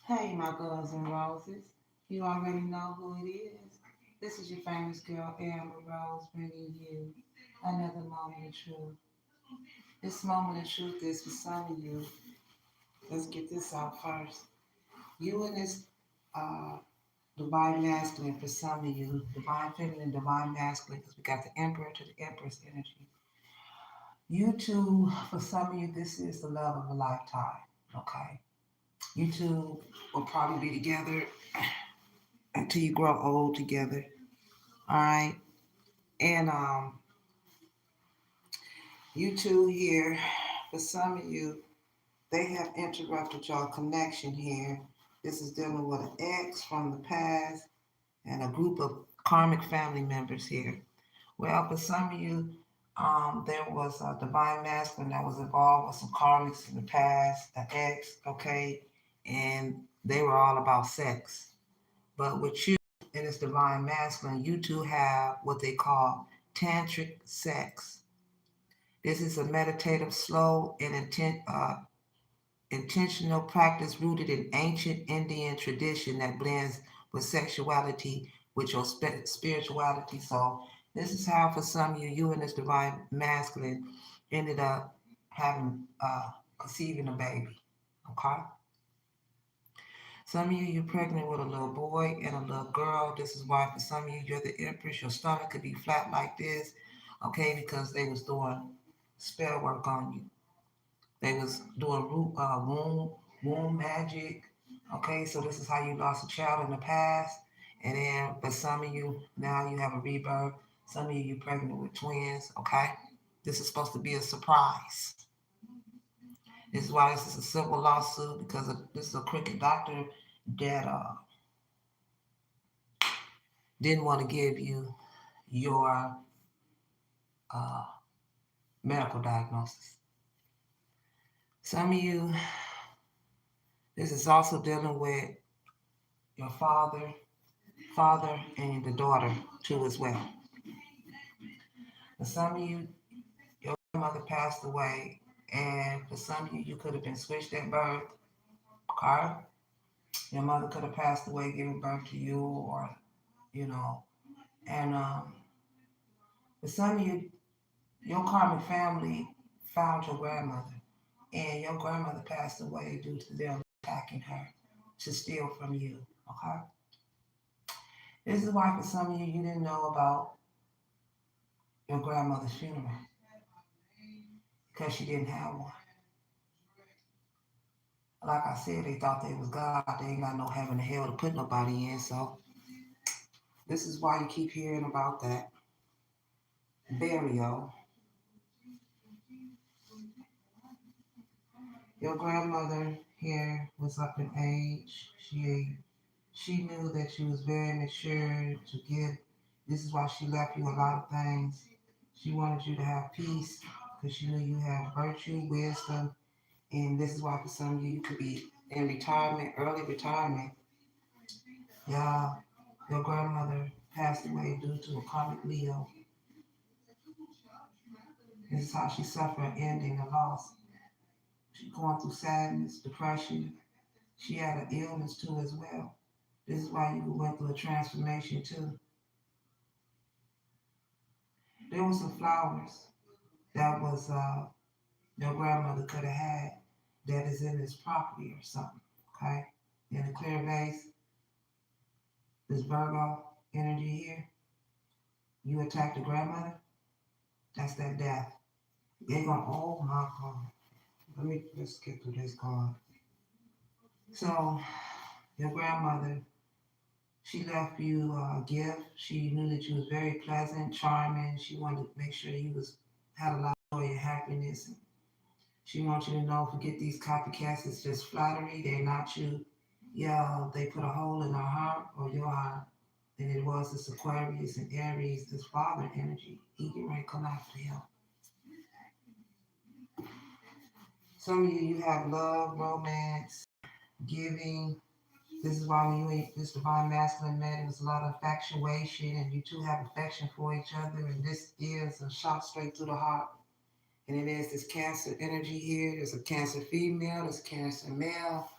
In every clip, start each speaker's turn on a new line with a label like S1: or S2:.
S1: Hey, my girls and roses. You already know who it is. This is your famous girl, Amber Rose, bringing you another moment of truth. This moment of truth is for some of you. Let's get this out first. You and this uh, divine masculine for some of you, divine feminine, divine masculine, because we got the emperor to the empress energy. You two, for some of you, this is the love of a lifetime. Okay. You two will probably be together until you grow old together. All right. And you two here, for some of you, they have interrupted your connection here. This is dealing with an ex from the past and a group of karmic family members here. Well, for some of you, there was a divine masculine that was involved with some karmics in the past, an ex, okay, and they were all about sex. But with you and this divine masculine, you two have what they call tantric sex. This is a meditative, slow, and intentional practice rooted in ancient Indian tradition that blends with sexuality with your spirituality. So, this is how, for some of you, you and this divine masculine ended up having, conceiving a baby. Okay? Some of you, you're pregnant with a little boy and a little girl. This is why, for some of you, you're the empress. Your stomach could be flat like this, okay, because they was doing spell work on you. They was doing womb magic. Okay, so this is how you lost a child in the past. And then for some of you, now you have a rebirth. Some of you, you're pregnant with twins. Okay, this is supposed to be a surprise. This is why this is a civil lawsuit because this is a crooked doctor that didn't want to give you your uh, medical diagnosis. Some of you, this is also dealing with your father, and the daughter too as well. For some of you, your mother passed away, and for some of you, you could have been switched at birth. Okay, your mother could have passed away giving birth to you, or you know, and for some of you, your karmic family found your grandmother, and your grandmother passed away due to them attacking her to steal from you. Okay, this is why for some of you, you didn't know about your grandmother's funeral because she didn't have one. Like I said, they thought they was God. They ain't got no heaven or hell to put nobody in. So this is why you keep hearing about that burial. Your grandmother here was up in age. She knew that she was very mature to give. This is why she left you a lot of things. She wanted you to have peace because she knew you had virtue, wisdom, and this is why for some of you, you could be in retirement, early retirement. Yeah, your grandmother passed away due to a karmic Leo. This is how she suffered ending a loss. She going through sadness, depression. She had an illness too as well. This is why you went through a transformation too. There were some flowers that was your grandmother could have had that is in this property or something. Okay, in a clear vase, this Virgo energy here. You attack the grandmother. That's that death. They're going. Oh my God. Let's get through this card. So your grandmother, she left you a gift. She knew that you was very pleasant, charming. She wanted to make sure you was had a lot of joy and happiness. She wants you to know, forget these copycats. It's just flattery. They're not you. Yeah, they put a hole in our heart or your heart. And it was this Aquarius and Aries, this father energy. He get ready to come after him. Some of you have love, romance, giving. This is why when you ain't this divine masculine man, there's a lot of infatuation and you two have affection for each other. And this is a shot straight through the heart. And it is this Cancer energy here. There's a Cancer female, there's a Cancer male.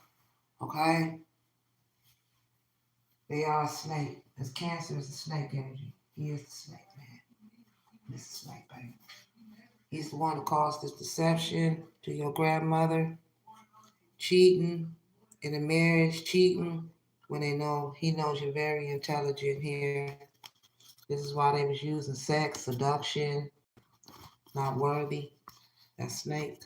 S1: Okay? They are a snake. As Cancer is a snake energy. He is the snake, man. This is snake, baby. He's the one who caused this deception to your grandmother, cheating in a marriage, cheating when they know he knows you're very intelligent here. This is why they was using sex, seduction, not worthy. That snake.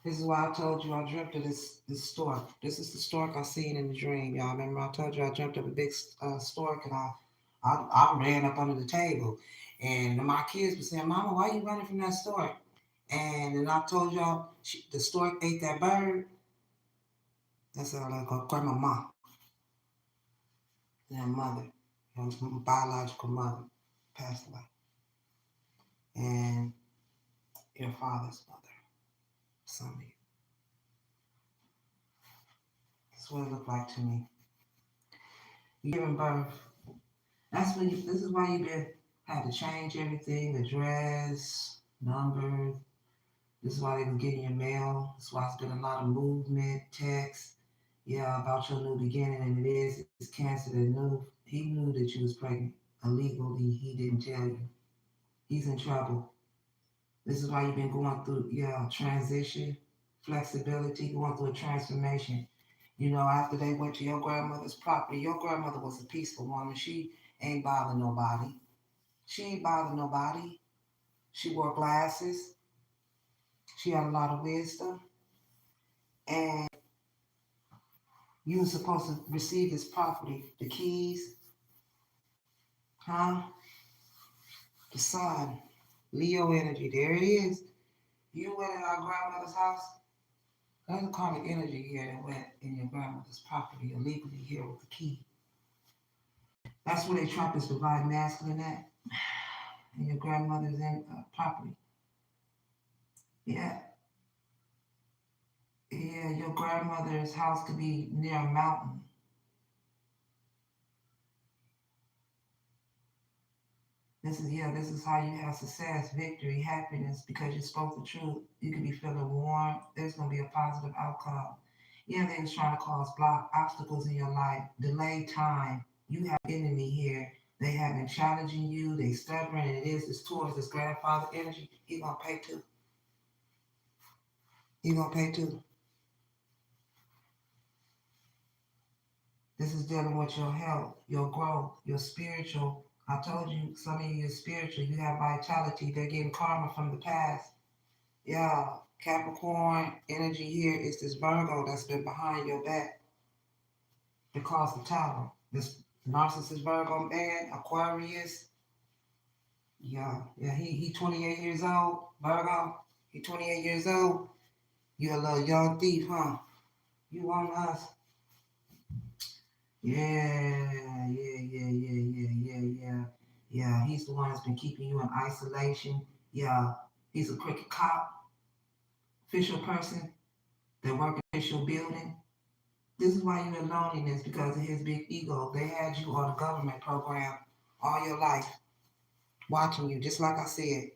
S1: This is why I told you I dreamt of this stork. This is the stork I seen in the dream, y'all. Remember I told you I dreamt of a big stork and I ran up under the table. And my kids were saying, Mama, why you running from that stork? And then I told y'all the stork ate that bird. That's like a grandmama, their mother, my biological mother, passed away. And your father's mother, some of you. That's what it looked like to me. You giving birth. That's when this is why you've been had to change everything, the dress, numbers. This is why they been getting your mail. This is why it's been a lot of movement, text, yeah, about your new beginning. And it's Cancer that knew he knew that you was pregnant. Illegally, he didn't tell you. He's in trouble. This is why you've been going through, yeah, transition, flexibility, going through a transformation. You know, after they went to your grandmother's property, your grandmother was a peaceful woman. She ain't bother nobody. She ain't bother nobody. She wore glasses. She had a lot of wisdom. And you were supposed to receive this property, the keys, huh? The sun, Leo energy. There it is. You went in our grandmother's house. There's a karmic energy here that went in your grandmother's property illegally here with the key. That's where they trap this divine masculine at. And your grandmother's in property. Yeah, yeah. Your grandmother's house could be near a mountain. This is how you have success, victory, happiness, because you spoke the truth. You could be feeling warm. There's gonna be a positive outcome. Yeah, they was trying to cause block obstacles in your life, delay time. You have enemy here. They have been challenging you. They stubborn, and it is this towards this grandfather energy. He gonna pay too. He gonna pay too. This is dealing with your health, your growth, your spiritual. I told you, some of you are spiritual. You have vitality. They're getting karma from the past. Yeah, Capricorn energy here is this Virgo that's been behind your back that caused the tower. This narcissist Virgo man, Aquarius. Yeah, he 28 years old, Virgo. He 28 years old. You a little young thief, huh? You want us? Yeah. He's the one that's been keeping you in isolation. Yeah, he's a crooked cop, official person that work in official building. This is why you're in loneliness because of his big ego. They had you on a government program all your life, watching you. Just like I said,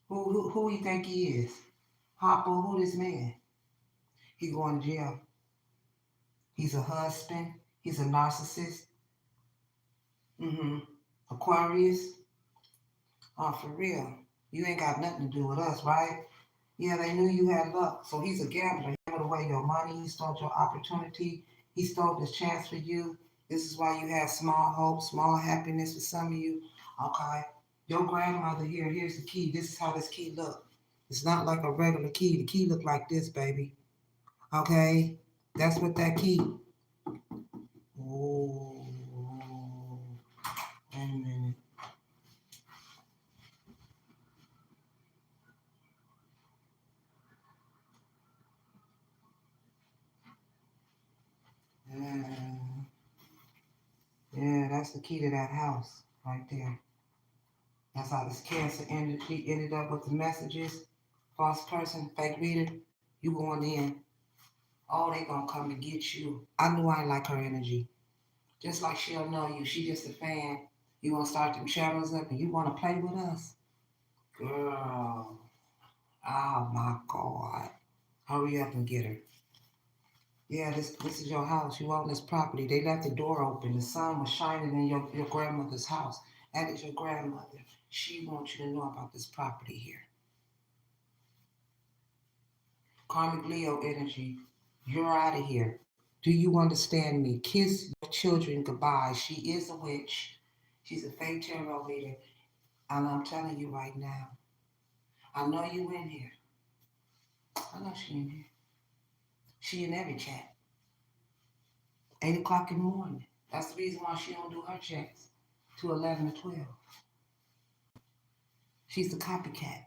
S1: who you think he is? Hopper, who this man? He going to jail. He's a husband. He's a narcissist. Mm-hmm. Aquarius. Oh, for real. You ain't got nothing to do with us, right? Yeah, they knew you had luck. So he's a gambler. He stole away your money. He stole your opportunity. He stole this chance for you. This is why you have small hope, small happiness for some of you. Okay. Your grandmother here, here's the key. This is how this key look. It's not like a regular key. The key look like this, baby. Okay? That's what that key. Oh, wait a minute. Yeah, yeah, that's the key to that house right there. That's how this Cancer energy ended up with the messages. False person, fake reader, you going in. Oh, they gonna come to get you. I knew I like her energy. Just like she'll know you. She just a fan. You gonna start them channels up and you wanna play with us? Girl. Oh my God. Hurry up and get her. Yeah, this is your house. You own this property. They left the door open. The sun was shining in your grandmother's house. That is your grandmother. She wants you to know about this property here. Karmic Leo energy, you're out of here. Do you understand me? Kiss your children goodbye. She is a witch. She's a fake tarot reader. And I'm telling you right now, I know you in here. I know she in here. She in every chat. 8 o'clock in the morning. That's the reason why she don't do her checks to 11 or 12. She's the copycat.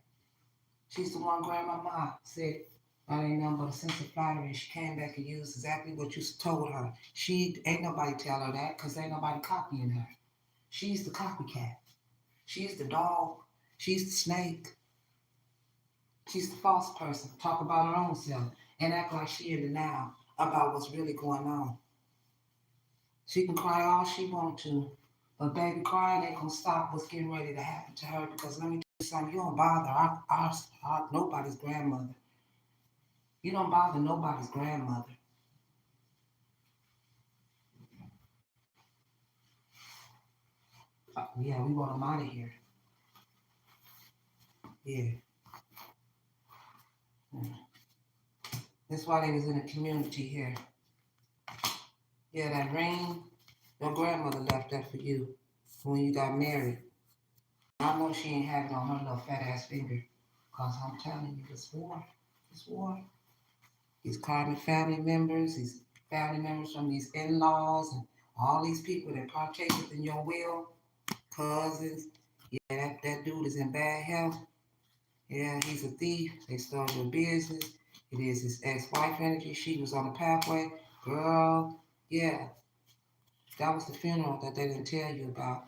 S1: She's the one grandmama said that ain't nothing but a sense of flattery. And she came back and used exactly what you told her. She ain't nobody tell her that because ain't nobody copying her. She's the copycat. She's the dog. She's the snake. She's the false person. Talk about her own self and act like she in the now about what's really going on. She can cry all she want to, but baby, crying ain't gonna stop what's getting ready to happen to her. Because let me tell you something, you don't bother nobody's grandmother. You don't bother nobody's grandmother. Yeah, we want them out of here. Yeah. Mm. That's why they was in the community here. Yeah, that ring, your grandmother left that for you when you got married. I know she ain't have it on her little fat ass finger. Cause I'm telling you, this war. This war. These karmic family members, these family members from these in-laws and all these people that partaked in your will, cousins. Yeah, that dude is in bad health. Yeah, he's a thief. They stole your business. It is his ex-wife energy. She was on the pathway. Girl, yeah, that was the funeral that they didn't tell you about.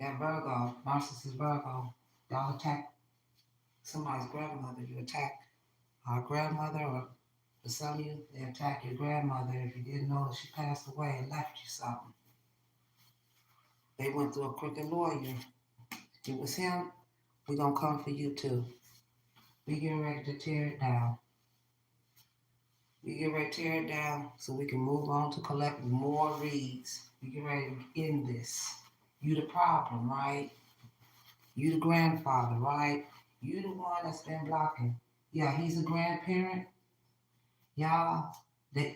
S1: That Virgo, narcissist Virgo. Y'all attacked somebody's grandmother. You attacked our grandmother, or for some of you, they attack your grandmother if you didn't know that she passed away and left you something. They went through a crooked lawyer. It was him. We gonna come for you too. We getting ready to tear it down. We get ready to tear it down so we can move on to collect more reads. We get ready to end this. You the problem, right? You the grandfather, right? You the one that's been blocking. Yeah, he's a grandparent. Y'all,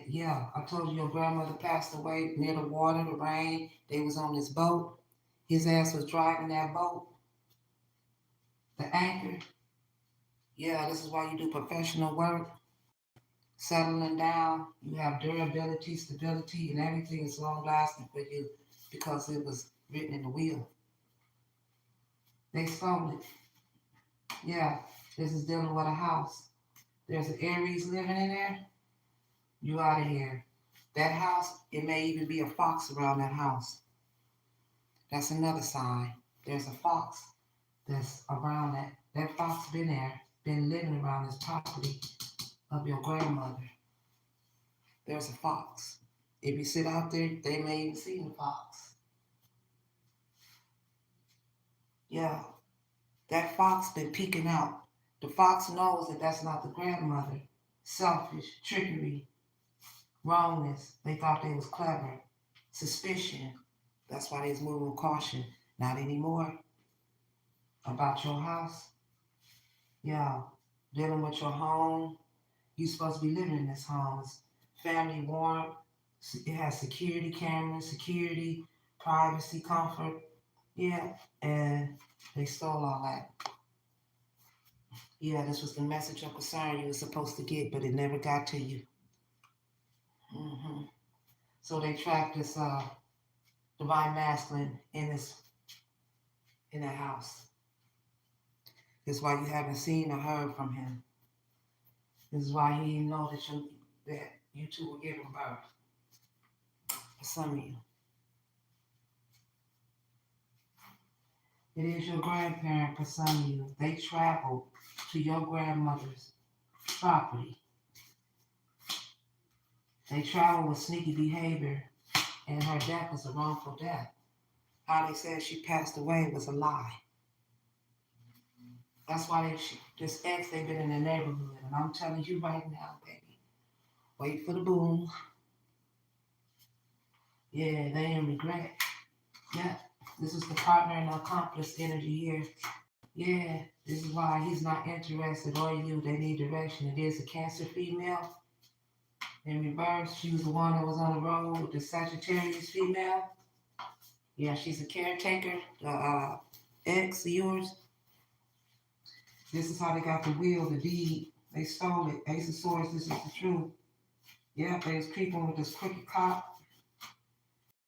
S1: yeah, I told you your grandmother passed away near the water, the rain. They was on this boat. His ass was driving that boat, the anchor. Yeah, this is why you do professional work. Settling down, you have durability, stability, and everything is long lasting for you because it was written in the will. They stole it. Yeah, this is dealing with a house. There's an Aries living in there. You out of here. That house, it may even be a fox around that house. That's another sign. There's a fox that's around that. That fox been there, been living around this property of your grandmother. There's a fox. If you sit out there, they may even see the fox. Yeah, that fox been peeking out. The fox knows that that's not the grandmother. Selfish, trickery, wrongness. They thought they was clever. Suspicion. That's why they was moving with caution. Not anymore. About your house. Yeah, dealing with your home. You supposed to be living in this home. It's family warm. It has security cameras, security, privacy, comfort. Yeah, and they stole all that. Yeah, this was the message of concern you were supposed to get, but it never got to you. hmm So they trapped this divine masculine in that house. That's why you haven't seen or heard from him. This is why he didn't know that you two were giving birth. For some of you, it is your grandparent. For some of you, they traveled to your grandmother's property. They traveled with sneaky behavior, and her death was a wrongful death. How they said she passed away was a lie. That's why This ex, they've been in the neighborhood, and I'm telling you right now, baby, wait for the boom. Yeah, they in regret. Yeah, this is the partner and accomplice energy here. Yeah, this is why he's not interested or you. They need direction. It is a Cancer female in reverse. She was the one that was on the road with the Sagittarius female. Yeah, she's a caretaker. The ex of yours. This is how they got the will, the deed. They stole it. Ace of Swords, this is the truth. Yeah, they was creeping with this crooked cop,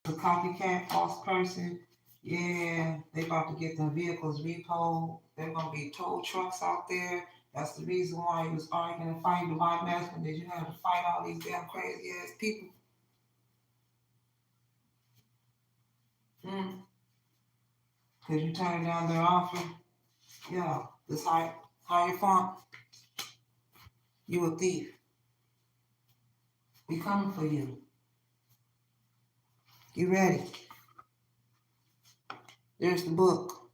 S1: the copycat, false person. Yeah, they about to get them vehicles repoed. They're gonna be tow trucks out there. That's the reason why he was arguing and fighting the white masculine. That you had to fight all these damn crazy ass people. Mm. Cause you turned down their offer. Yeah, this higher font. You a thief. We coming for you. Get ready. There's the book.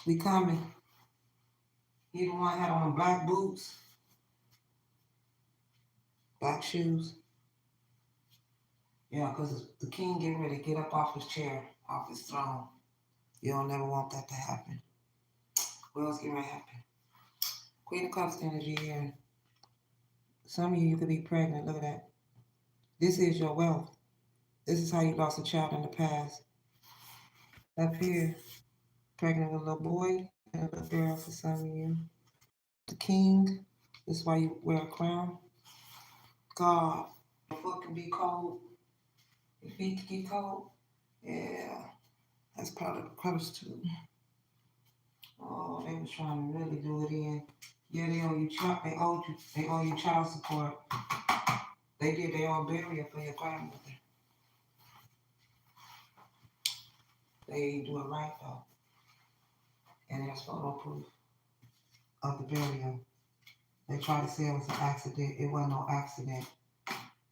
S1: We coming. He the one had on black boots, black shoes. Yeah, because the king getting ready to get up off his chair, off his throne. You don't never want that to happen. What else getting ready to happen? Queen of Cups energy here. Some of you could be pregnant. Look at that. This is your wealth. This is how you lost a child in the past. Up here, pregnant with a little boy and a little girl for some of you. The king. This is why you wear a crown. God. Your foot can be cold. Your feet can get cold. Yeah. That's part of the curse too. Oh, they was trying to really do it in. Yeah, they owe you child support. They did their own burial for your grandmother. They ain't do it right though. And there's photo proof of the burial. They tried to say it was an accident. It wasn't no accident.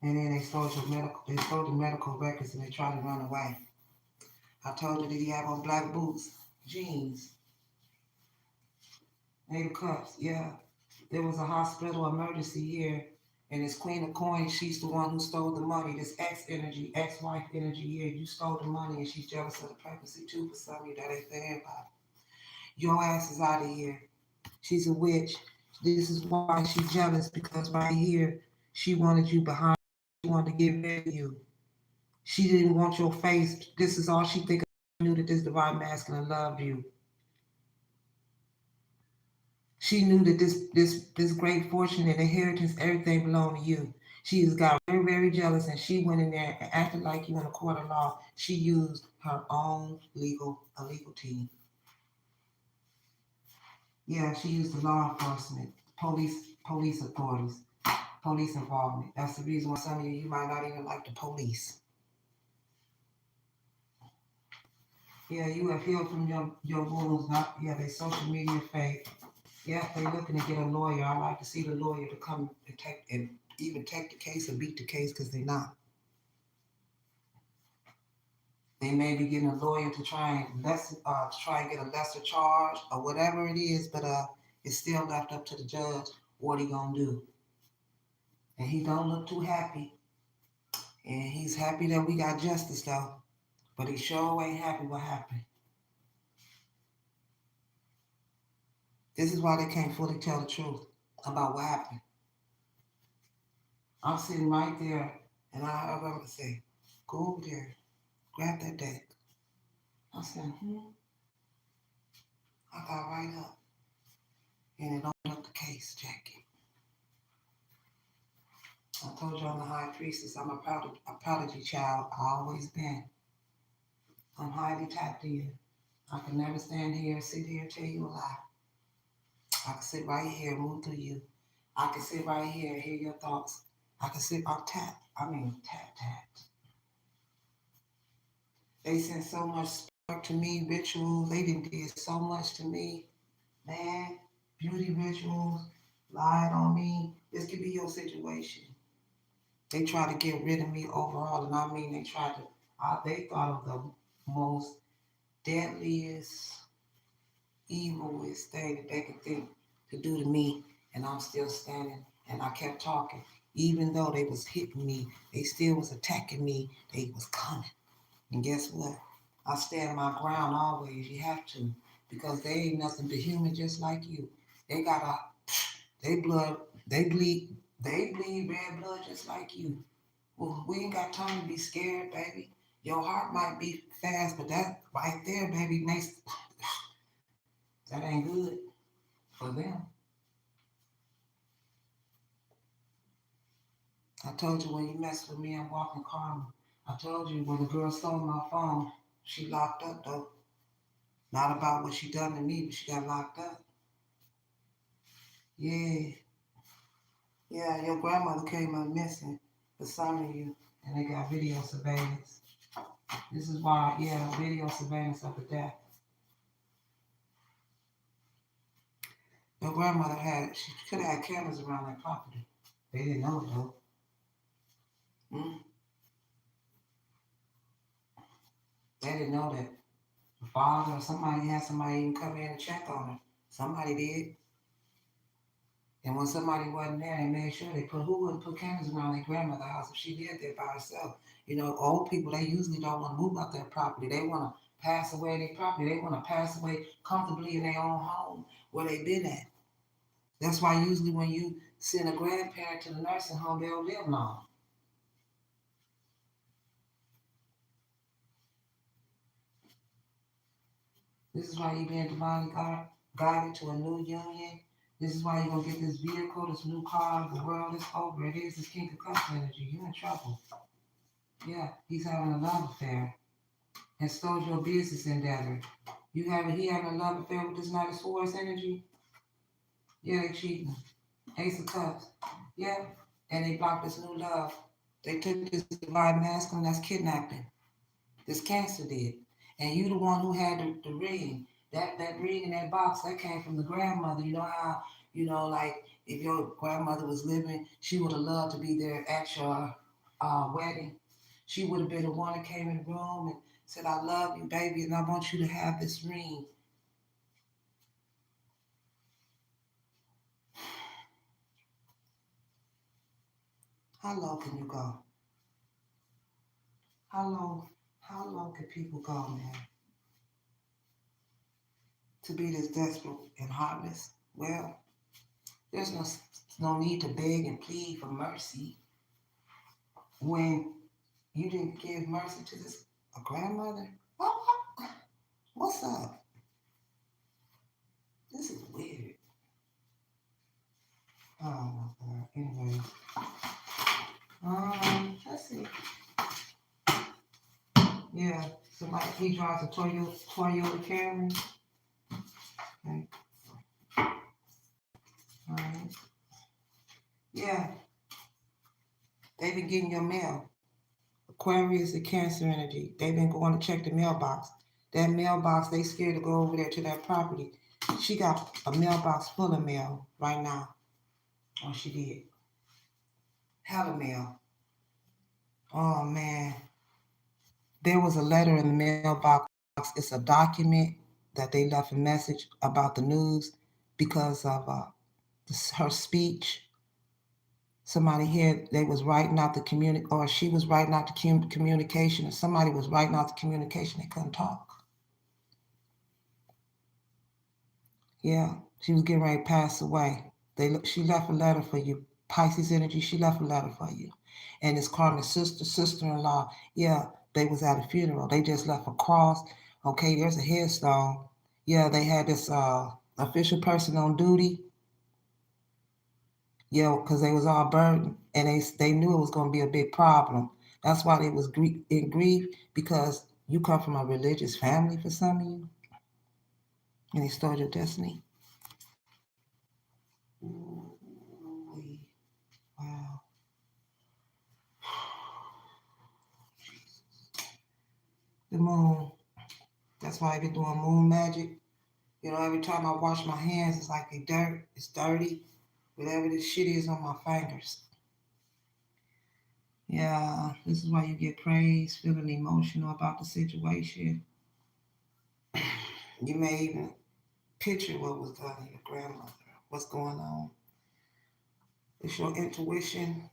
S1: And then they stole the medical records and they tried to run away. I told you that he had on black boots, jeans, native cuffs, yeah. There was a hospital emergency here, and this Queen of Coins, she's the one who stole the money. This ex-energy, ex-wife energy here, you stole the money, and she's jealous of the pregnancy too for some of you. That ain't for everybody. Your ass is out of here. She's a witch. This is why she's jealous, because right here, she wanted you behind. She wanted to get rid of you. She didn't want your face. This is all she think. Knew that this divine masculine loved you. She knew that this great fortune and inheritance, everything belonged to you. She has got very, very jealous, and she went in there and acted like you in a court of law. She used her own legal team. Yeah, she used the law enforcement, police authorities, police involvement. That's the reason why some of you might not even like the police. Yeah, you have healed from your wounds. Not yeah, they social media fake. Yeah, they looking to get a lawyer. I like to see the lawyer to come and even take the case or beat the case, because they're not. They may be getting a lawyer to try and get a lesser charge or whatever it is, but it's still left up to the judge what he gonna do. And he don't look too happy. And he's happy that we got justice though, but he sure ain't happy what happened. This is why they can't fully tell the truth about what happened. I'm sitting right there, and I remember to say, go over there, grab that deck. I said, I got right up, and it opened up the case, Jackie. I told you I'm the high priestess. I'm a prodigy child. I always been. I'm highly tapped in. I can never sit here, and tell you a lie. I can sit right here and move through you. I can sit right here and hear your thoughts. I can sit, tap. Tap. They sent so much spark to me, rituals. They did so much to me. Man, beauty rituals, lied on me. This could be your situation. They tried to get rid of me overall, and I mean, they thought of the most deadliest evilest thing that they could think to do to me, and I'm still standing. And I kept talking, even though they was hitting me, they still was attacking me. They was coming, and guess what? I stand my ground always. You have to, because they ain't nothing but human, just like you. They got a, they blood, they bleed, they bleed red blood just like you. Well, we ain't got time to be scared, baby. Your heart might beat fast, but that right there, baby, makes that ain't good for them. I told you when you mess with me, I'm walking karma. I told you when the girl stole my phone, she locked up though. Not about what she done to me, but she got locked up. Yeah, yeah, your grandmother came up missing for some of you, and they got video surveillance. This is why, yeah, video surveillance of the death. Your grandmother she could have had cameras around that property. They didn't know it though. Mm? They didn't know that the father or somebody had somebody even come in and check on her. Somebody did. And when somebody wasn't there, they made sure they put who wouldn't put cameras around their grandmother's house if she lived there by herself. You know, old people they usually don't want to move out their property. They want to pass away in their property. They want to pass away comfortably in their own home where they been at. That's why usually when you send a grandparent to the nursing home, they don't live long. This is why you're being divinely guided to a new union. This is why you're going to get this vehicle, this new car. The world is over. It is this King of Cups energy. You're in trouble. Yeah, he's having a love affair and stole your business endeavor. He having a love affair with this Knight of Swords energy? Yeah, they cheating. Ace of Cups. Yeah, and they blocked this new love. They took this divine masculine that's kidnapping. This Cancer did. And you the one who had the ring. That ring in that box, that came from the grandmother. You know how, like if your grandmother was living, she would have loved to be there at your wedding. She would have been the one that came in the room and said, I love you, baby, and I want you to have this ring. How low can you go? How low, how low can people go, man, to be this desperate and heartless? Well, there's no need to beg and plead for mercy when you didn't give mercy to this a grandmother. What's up? This is weird. Oh my god. Anyway, let's see. Yeah, somebody he drives a Toyota Camry. Okay. All right. Yeah, they've been getting your mail. Aquarius and Cancer energy. They've been going to check the mailbox. That mailbox, they scared to go over there to that property. She got a mailbox full of mail right now. Oh, she did. Hella mail. Oh man. There was a letter in the mailbox. It's a document that they left a message about the news because of her speech. Somebody here, they was writing out the or she was writing out the communication, or somebody was writing out the communication. They couldn't talk. Yeah, she was getting ready to pass away. She left a letter for you. Pisces energy, she left a letter for you. And it's called sister-in-law. Yeah, they was at a funeral. They just left a cross. Okay, there's a headstone. Yeah, they had this official person on duty. Yeah, because they was all burdened, and they knew it was going to be a big problem. That's why they was in grief, because you come from a religious family for some of you, and they stole your destiny. Ooh, wow. The moon. That's why I be doing moon magic. You know, every time I wash my hands, it's like they dirt. It's dirty. Whatever this shit is on my fingers. Yeah, this is why you get praise, feeling emotional about the situation. You may even picture what was done to your grandmother, what's going on. It's your intuition.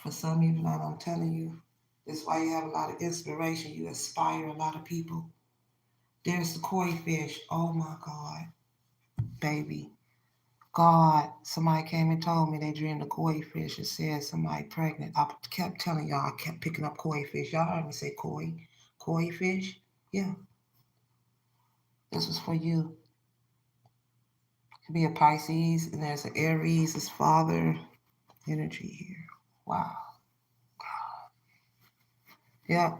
S1: For some of you, like I'm telling you, that's why you have a lot of inspiration. You inspire a lot of people. There's the koi fish. Oh my God, baby. God, somebody came and told me they dreamed of koi fish and said somebody pregnant. I kept telling y'all, I kept picking up koi fish. Y'all heard me say koi fish? Yeah, this was for you. It could be a Pisces, and there's an Aries, his father energy here. Wow. Yep.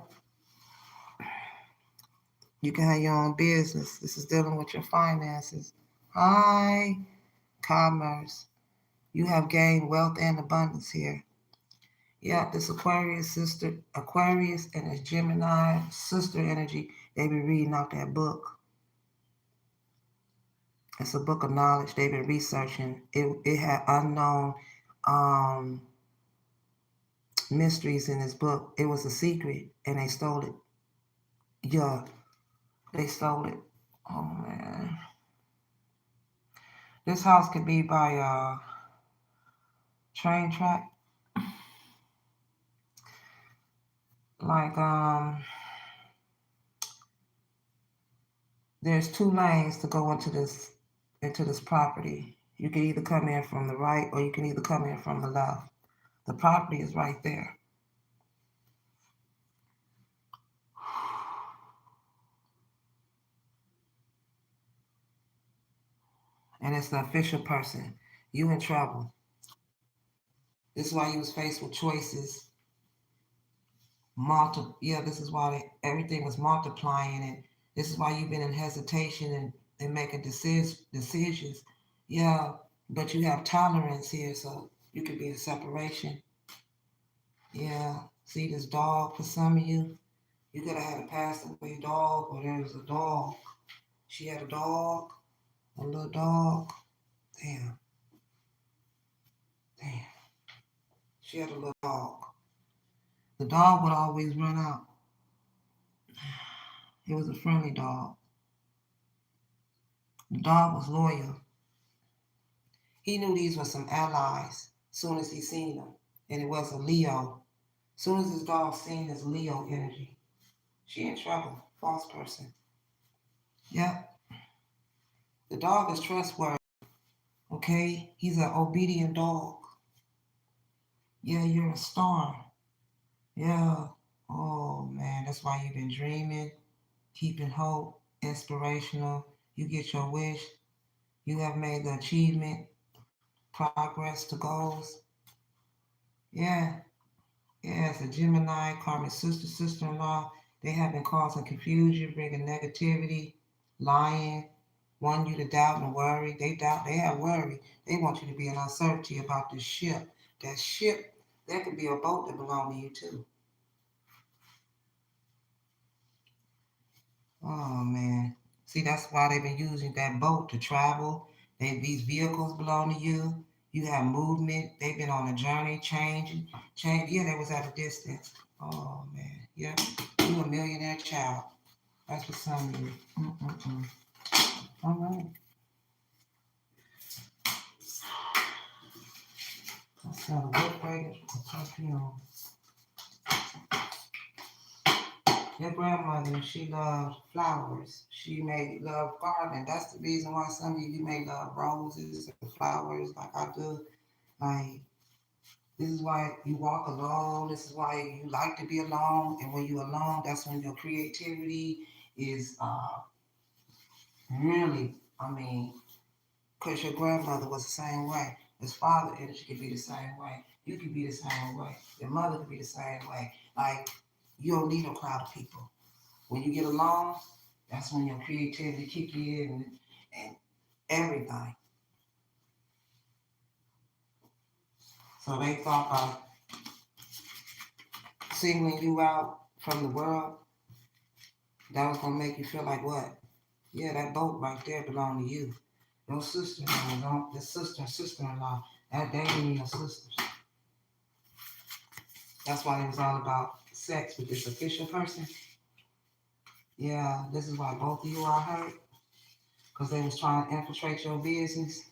S1: You can have your own business. This is dealing with your finances. High commerce. You have gained wealth and abundance here. Yeah, this Aquarius and this Gemini sister energy, they be reading out that book. It's a book of knowledge. They've been researching. It had unknown um, mysteries in this book. It was a secret, and they stole it. Yeah, they stole it. Oh man, this house could be by train track. Like there's two lanes to go into this property. You can either come in from the right or you can either come in from the left. The property is right there. And it's the official person. You in trouble. This is why you was faced with choices. This is why everything was multiplying, and this is why you've been in hesitation and making decisions. Yeah, but you have tolerance here, so you could be in separation. Yeah, see this dog for some of you. You could have had a passed away dog, or there was a dog. She had a dog, a little dog. Damn, damn. She had a little dog. The dog would always run out. It was a friendly dog. The dog was loyal. He knew these were some allies soon as he seen them. And it was a Leo. Soon as his dog seen his Leo energy, she in trouble. False person. Yep. The dog is trustworthy. Okay? He's an obedient dog. Yeah, you're a star. Yeah. Oh man, that's why you've been dreaming, keeping hope, inspirational. You get your wish. You have made the achievement, progress to goals. Yeah. Yeah, it's a Gemini, karmic sister, sister-in-law. They have been causing confusion, bringing negativity, lying, want you to doubt and worry. They doubt, they have worry. They want you to be in uncertainty about this ship. That ship, that could be a boat that belongs to you too. Oh man. See, that's why they've been using that boat to travel. These vehicles belong to you. You have movement. They've been on a journey, changing. Change. Yeah, they was at a distance. Oh man. Yeah. You a millionaire child. That's for some of you. Mm-mm-mm. All right. Let's have a good fragrance perfume. Your grandmother, she loved flowers. She made love gardening. That's the reason why some of you may love roses and flowers like I do. Like, this is why you walk alone. This is why you like to be alone. And when you're alone, that's when your creativity is really, I mean, because your grandmother was the same way. His father energy could be the same way. You could be the same way. Your mother could be the same way. Like, you don't need a crowd of people. When you get alone, that's when your creativity kick you in and everything. So they thought by singling you out from the world, that was gonna make you feel like what? Yeah, that boat right there belonged to you. Your sister-in-law, your sister and sister-in-law, that they ain't your sisters. That's why it was all about sex with this official person. Yeah, this is why both of you are hurt. because they was trying to infiltrate your business.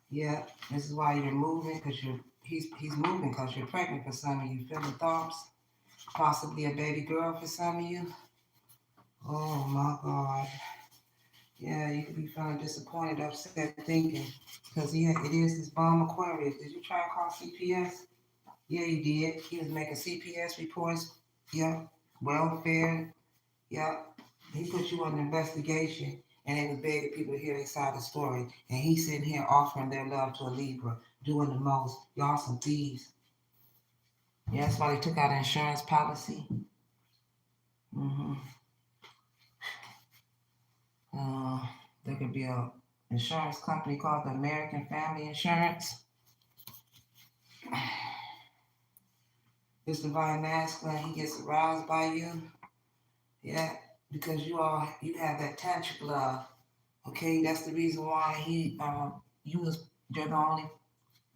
S1: Yeah, this is why you're moving, because he's moving because you're pregnant for some of you. Feeling thoughts, possibly a baby girl for some of you. Oh my God. Yeah, you could be feeling disappointed, upset, thinking, because yeah, it is this bomb Aquarius. Did you try to call CPS? Yeah, you did. He was making CPS reports. Yep. Welfare. Yep. He put you on an investigation, and they was begging people to hear their side of the story. And he's sitting here offering their love to a Libra, doing the most. Y'all some thieves. Yeah, that's why they took out an insurance policy. Mm-hmm. Uh, there could be a insurance company called the American Family Insurance. This divine masculine, he gets aroused by you. Yeah, because you have that tantric love. Okay, that's the reason why you're the only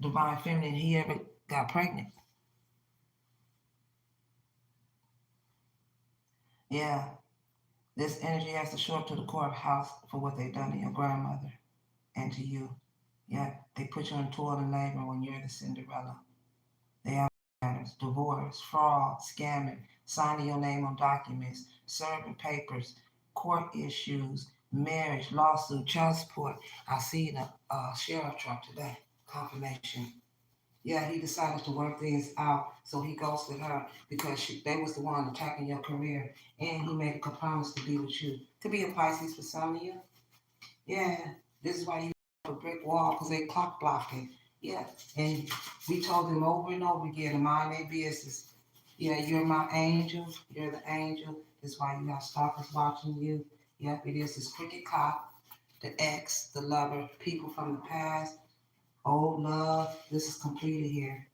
S1: divine feminine he ever got pregnant. Yeah, this energy has to show up to the courthouse for what they've done to your grandmother and to you. Yeah, they put you in toil and labor when you're the Cinderella. They have matters, divorce, fraud, scamming, signing your name on documents, serving papers, court issues, marriage, lawsuit, child support. I see the sheriff truck today. Confirmation. Yeah, he decided to work things out, so he ghosted her because they was the one attacking your career, and he made a promise to be with you. To be a Pisces for some of you. Yeah, this is why you have a brick wall, because they clock blocking. Yeah, and we told them over and over again to mind their business. Yeah, you're my angel. You're the angel. That's why you have stalkers watching you. Yep, it is this cricket cop, the ex, the lover, people from the past, old love. This is completed here.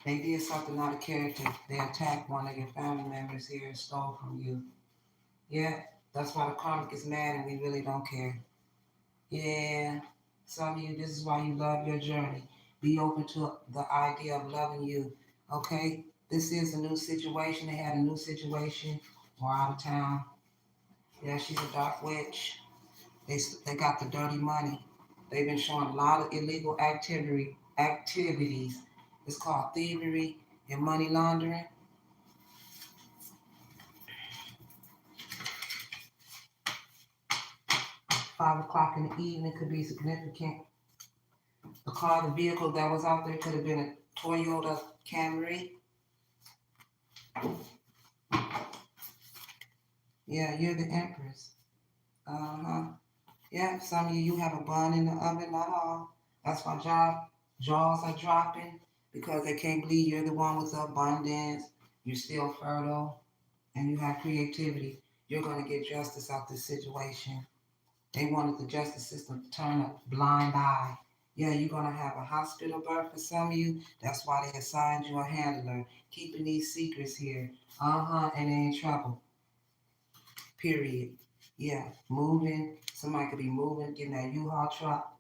S1: They did something out of character. They attacked one of your family members here and stole from you. Yeah, that's why the karmic is mad and we really don't care. Yeah, some of you, this is why you love your journey. Be open to the idea of loving you. Okay? This is a new situation. They had a new situation. We're out of town. Yeah, she's a dark witch. They got the dirty money. They've been showing a lot of illegal activities. It's called thievery and money laundering. 5 o'clock in the evening could be significant. The car, the vehicle that was out there could have been a Toyota Camry. Yeah, you're the Empress. Uh-huh. Yeah, some of you have a bun in the oven, not all. That's why jaws are dropping, because they can't believe you're the one with the abundance. You're still fertile and you have creativity. You're going to get justice out this situation. They wanted the justice system to turn a blind eye. Yeah, you're going to have a hospital birth for some of you. That's why they assigned you a handler, keeping these secrets here. Uh-huh, and they in trouble. Period. Yeah, moving. Somebody could be moving, getting that U-Haul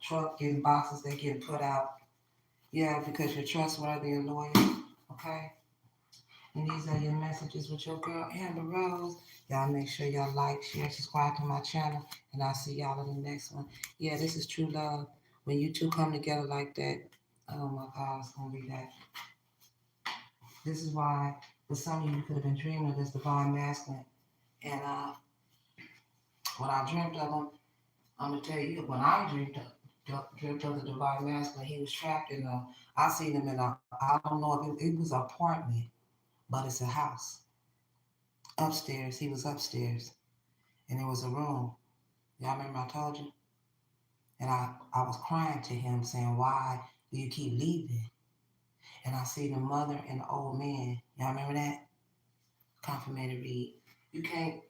S1: truck, getting boxes, they getting put out. Yeah, because you're trustworthy and loyal. Okay? And these are your messages with your girl, Amber Rose. Y'all make sure y'all like, share, subscribe to my channel, and I'll see y'all in the next one. Yeah, this is true love. When you two come together like that, oh my God, it's going to be that. This is why, for some of you, you could have been dreaming of this divine masculine. And when I dreamt of him, I'm going to tell you, when I dreamt of the divine masculine, he was trapped in I seen him in I don't know if it was an apartment, but it's a house. Upstairs, he was upstairs. And there was a room. Y'all remember I told you? And I was crying to him saying, why do you keep leaving? And I see the mother and the old man. Y'all remember that? Confirmated read. You can't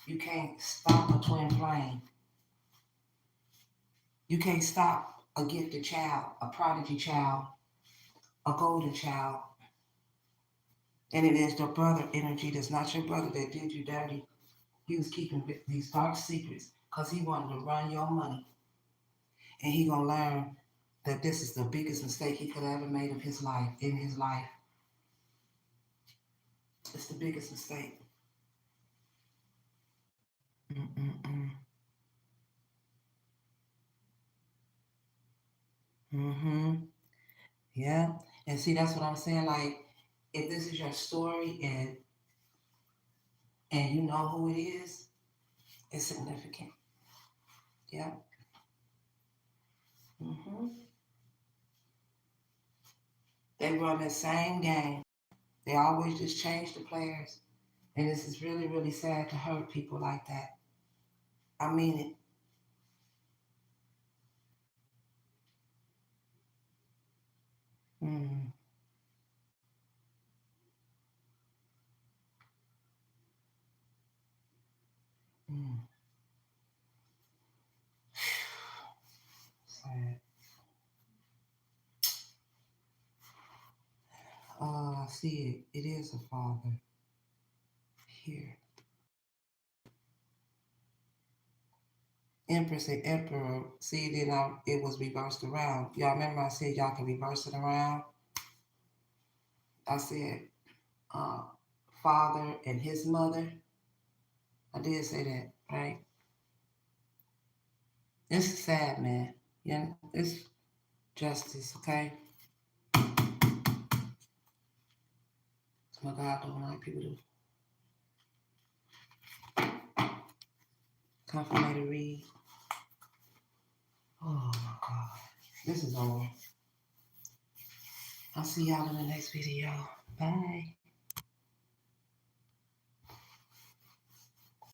S1: you can't stop a twin flame. You can't stop a gifted child, a prodigy child, a golden child. And it is the brother energy that's not your brother that did you dirty. He was keeping these dark secrets because he wanted to run your money. And he gonna learn that this is the biggest mistake he could have ever made of his life, in his life. It's the biggest mistake. Mm-mm-mm. Mm-hmm. Yeah. And see, that's what I'm saying. Like, if this is your story and you know who it is, it's significant. Yeah. Mm-hmm. They run the same game. They always just change the players. And this is really, really sad to hurt people like that. I mean it. Mm, mm, sad. I see it. It is a father here. Empress and Emperor. See, then it was reversed around. Y'all remember I said y'all can reverse it around? I said uh, father and his mother. I did say that, right? It's sad, man. Yeah, it's justice, okay? My God don't like people to come for me to read. Oh my God. This is over. I'll see y'all in the next video. Bye.